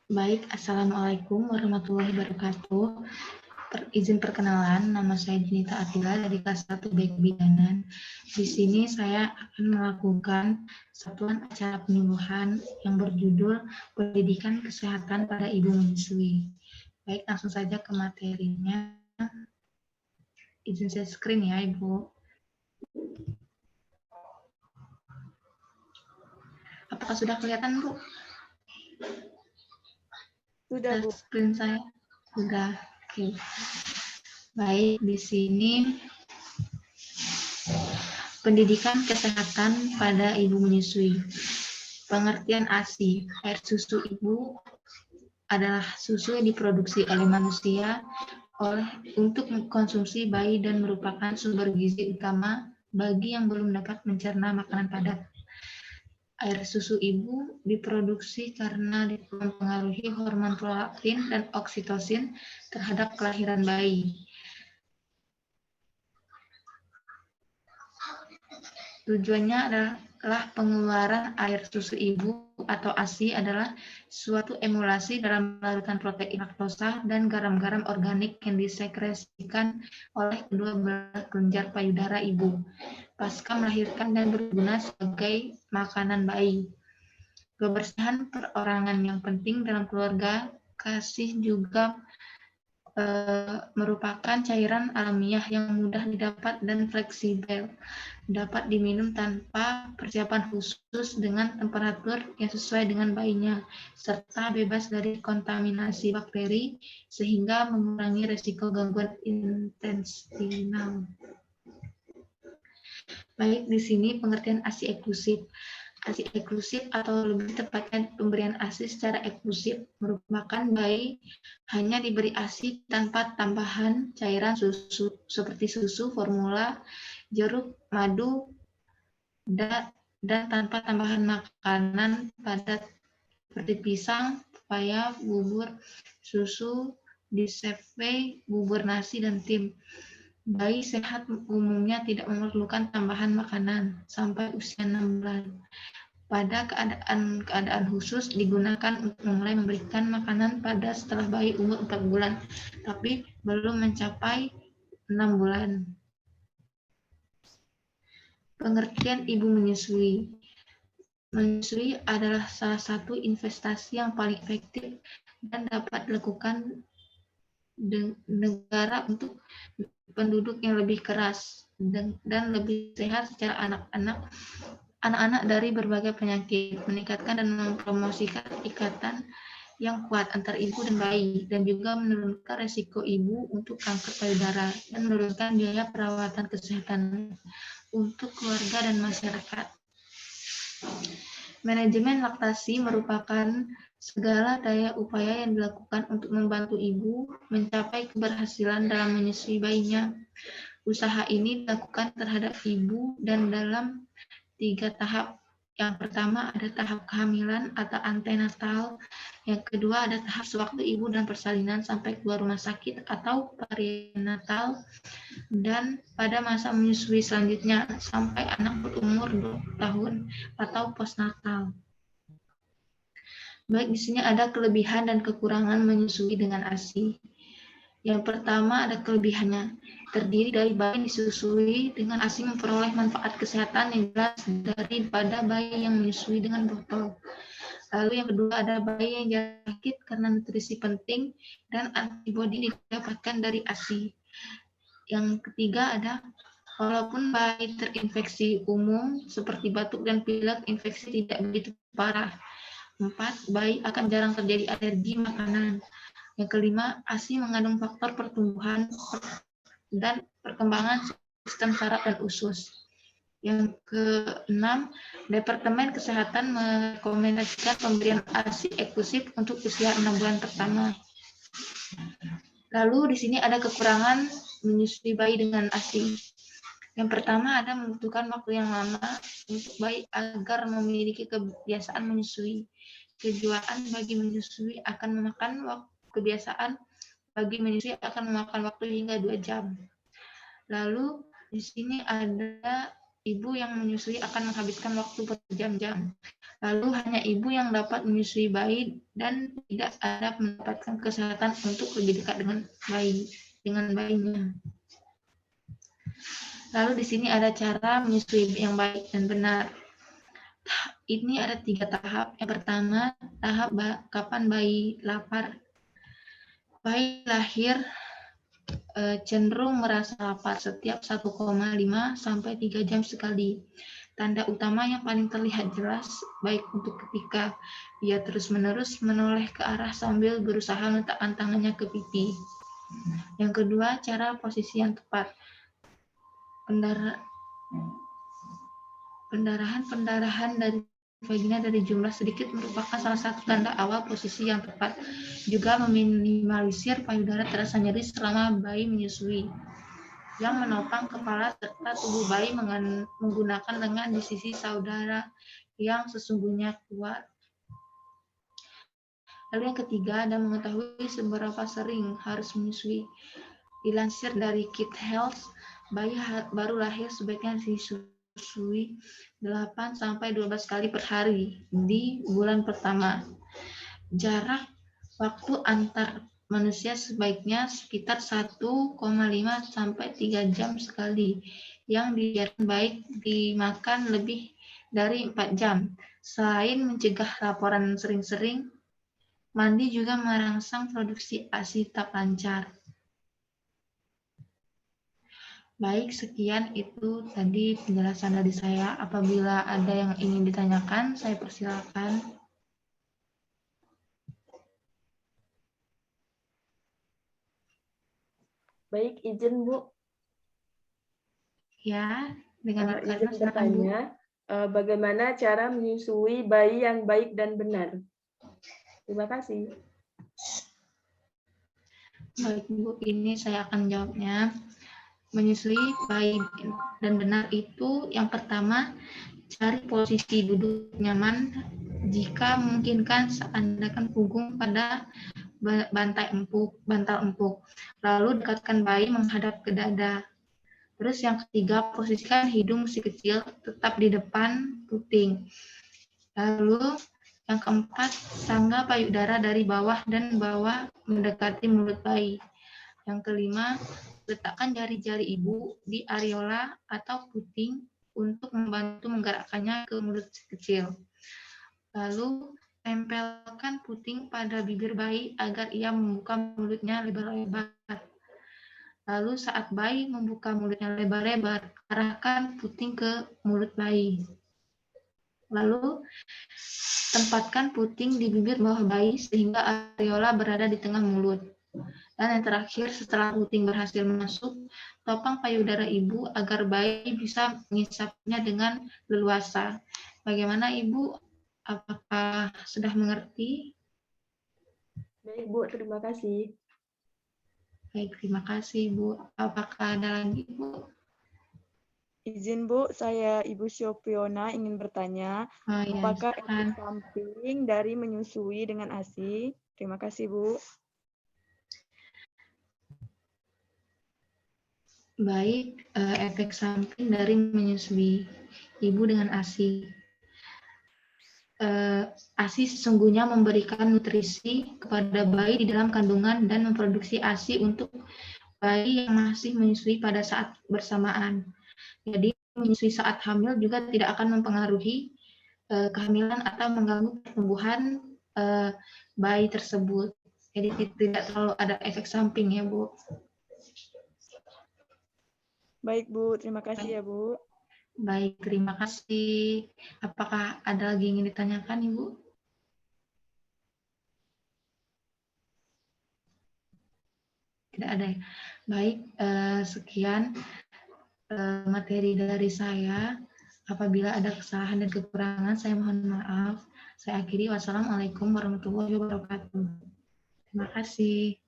Baik, Assalamualaikum warahmatullahi wabarakatuh. Izin perkenalan, nama saya Junita Atila dari kelas 1 B Kebidanan. Di sini saya akan melakukan satuan acara penyuluhan yang berjudul Pendidikan Kesehatan pada Ibu Menyusui. Baik, langsung saja ke materinya. Izin share screen ya, Ibu. Apakah sudah kelihatan, Bu? Sudah, Bu. Screen saya sudah. Oke. Baik, di sini pendidikan kesehatan pada ibu menyusui. Pengertian ASI, air susu ibu adalah susu yang diproduksi oleh manusia untuk konsumsi bayi dan merupakan sumber gizi utama bagi yang belum dapat mencerna makanan padat. Air susu ibu diproduksi karena mempengaruhi hormon prolaktin dan oksitosin terhadap kelahiran bayi. Tujuannya adalah pengeluaran air susu ibu atau ASI adalah suatu emulasi dalam larutan protein laktosa dan garam-garam organik yang disekresikan oleh kedua belah kelenjar payudara ibu pasca melahirkan dan berguna sebagai makanan bayi. Kebersihan perorangan yang penting dalam keluarga kasih juga merupakan cairan alamiah yang mudah didapat dan fleksibel, dapat diminum tanpa persiapan khusus dengan temperatur yang sesuai dengan bayinya, serta bebas dari kontaminasi bakteri sehingga mengurangi risiko gangguan intestinal. Baik, di sini pengertian ASI eksklusif. ASI eksklusif atau lebih tepatnya pemberian ASI secara eksklusif merupakan bayi hanya diberi ASI tanpa tambahan cairan susu seperti susu, formula, jeruk, madu, dan tanpa tambahan makanan padat seperti pisang, pepaya, bubur, susu, diseve, bubur nasi, dan tim. Bayi sehat umumnya tidak memerlukan tambahan makanan sampai usia 6 bulan. Pada keadaan khusus digunakan untuk mulai memberikan makanan pada setelah bayi umur 4 bulan, tapi belum mencapai 6 bulan. Pengertian ibu menyusui. Menyusui adalah salah satu investasi yang paling efektif dan dapat dilakukan negara untuk penduduk yang lebih keras dan lebih sehat secara anak-anak dari berbagai penyakit, meningkatkan dan mempromosikan ikatan yang kuat antar ibu dan bayi, dan juga menurunkan resiko ibu untuk kanker payudara dan menurunkan biaya perawatan kesehatan untuk keluarga dan masyarakat. Manajemen laktasi merupakan segala daya upaya yang dilakukan untuk membantu ibu mencapai keberhasilan dalam menyusui bayinya. Usaha ini dilakukan terhadap ibu dan dalam 3 tahap. Yang pertama ada tahap kehamilan atau antenatal, yang kedua ada tahap sewaktu ibu dan persalinan sampai keluar rumah sakit atau perinatal, dan pada masa menyusui selanjutnya sampai anak berumur 2 tahun atau postnatal. Baik, di sini ada kelebihan dan kekurangan menyusui dengan ASI. Yang pertama ada kelebihannya, terdiri dari bayi disusui dengan ASI memperoleh manfaat kesehatan yang jelas daripada bayi yang menyusui dengan botol. Lalu yang kedua ada bayi yang jarang sakit karena nutrisi penting dan antibodi didapatkan dari ASI. Yang ketiga ada walaupun bayi terinfeksi umum seperti batuk dan pilek, infeksi tidak begitu parah. 4. Bayi akan jarang terjadi alergi makanan. Yang kelima, ASI mengandung faktor pertumbuhan dan perkembangan sistem saraf dan usus. Yang keenam, Departemen Kesehatan merekomendasikan pemberian ASI eksklusif untuk usia 6 bulan pertama. Lalu di sini ada kekurangan menyusui bayi dengan ASI. Yang pertama ada membutuhkan waktu yang lama untuk bayi agar memiliki kebiasaan menyusui. Kejiwaan bagi menyusui akan memakan waktu hingga 2 jam. Lalu di sini ada ibu yang menyusui akan menghabiskan waktu berjam-jam. Lalu hanya ibu yang dapat menyusui bayi dan tidak ada mendapatkan kesehatan untuk lebih dekat dengan bayinya. Lalu di sini ada cara menyusui yang baik dan benar. Ini ada 3 tahap. Yang pertama, tahap kapan bayi lapar. Bayi lahir cenderung merasa lapar setiap 1,5 sampai 3 jam sekali. Tanda utama yang paling terlihat jelas, baik untuk ketika ia terus-menerus menoleh ke arah sambil berusaha meletakkan tangannya ke pipi. Yang kedua, cara posisi yang tepat. Pendarahan dari vagina dari jumlah sedikit merupakan salah satu tanda awal posisi yang tepat. Juga meminimalisir payudara terasa nyeri selama bayi menyusui. Yang menopang kepala serta tubuh bayi menggunakan lengan di sisi saudara yang sesungguhnya kuat. Lalu yang ketiga, ada mengetahui seberapa sering harus menyusui. Dilansir dari Kid Health, bayi baru lahir sebaiknya disusui 8 sampai 12 kali per hari di bulan pertama. Jarak waktu antar manusia sebaiknya sekitar 1,5 sampai 3 jam sekali, yang dibiarkan baik dimakan lebih dari 4 jam. Selain mencegah laporan sering-sering, mandi juga merangsang produksi ASI tak lancar. Baik, sekian itu tadi penjelasan dari saya. Apabila ada yang ingin ditanyakan, saya persilakan. Baik, izin Bu. Ya, dengan Izin bertanya, bagaimana cara menyusui bayi yang baik dan benar? Terima kasih. Baik, Bu, ini saya akan jawabnya. Menyusui baik dan benar itu yang pertama, cari posisi duduk nyaman. Jika memungkinkan, sandarkan punggung pada bantal empuk. Lalu dekatkan bayi menghadap ke dada. Terus yang ketiga, posisikan hidung si kecil tetap di depan puting. Lalu yang keempat, sangga payudara dari bawah dan bawah mendekati mulut bayi. Yang kelima, letakkan jari-jari ibu di areola atau puting untuk membantu menggerakkannya ke mulut si kecil. Lalu, tempelkan puting pada bibir bayi agar ia membuka mulutnya lebar-lebar. Lalu saat bayi membuka mulutnya lebar-lebar, arahkan puting ke mulut bayi. Lalu, tempatkan puting di bibir bawah bayi sehingga areola berada di tengah mulut. Dan yang terakhir, setelah puting berhasil masuk, topang payudara ibu agar bayi bisa mengisapnya dengan leluasa. Bagaimana Ibu? Apakah sudah mengerti? Baik Bu, terima kasih. Baik, terima kasih Bu. Apakah ada lagi Bu? Izin Bu, saya Ibu Syopiona ingin bertanya, apakah efek samping dari menyusui dengan ASI? Terima kasih Bu. Baik, efek samping dari menyusui ibu dengan ASI. ASI sesungguhnya memberikan nutrisi kepada bayi di dalam kandungan dan memproduksi ASI untuk bayi yang masih menyusui pada saat bersamaan. Jadi menyusui saat hamil juga tidak akan mempengaruhi kehamilan atau mengganggu pertumbuhan bayi tersebut. Jadi tidak terlalu ada efek samping ya Bu. Baik Bu, terima kasih ya Bu. Baik, terima kasih. Apakah ada lagi yang ingin ditanyakan Ibu? Tidak ada ya. Baik, sekian materi dari saya. Apabila ada kesalahan dan kekurangan, saya mohon maaf. Saya akhiri. Wassalamualaikum warahmatullahi wabarakatuh. Terima kasih.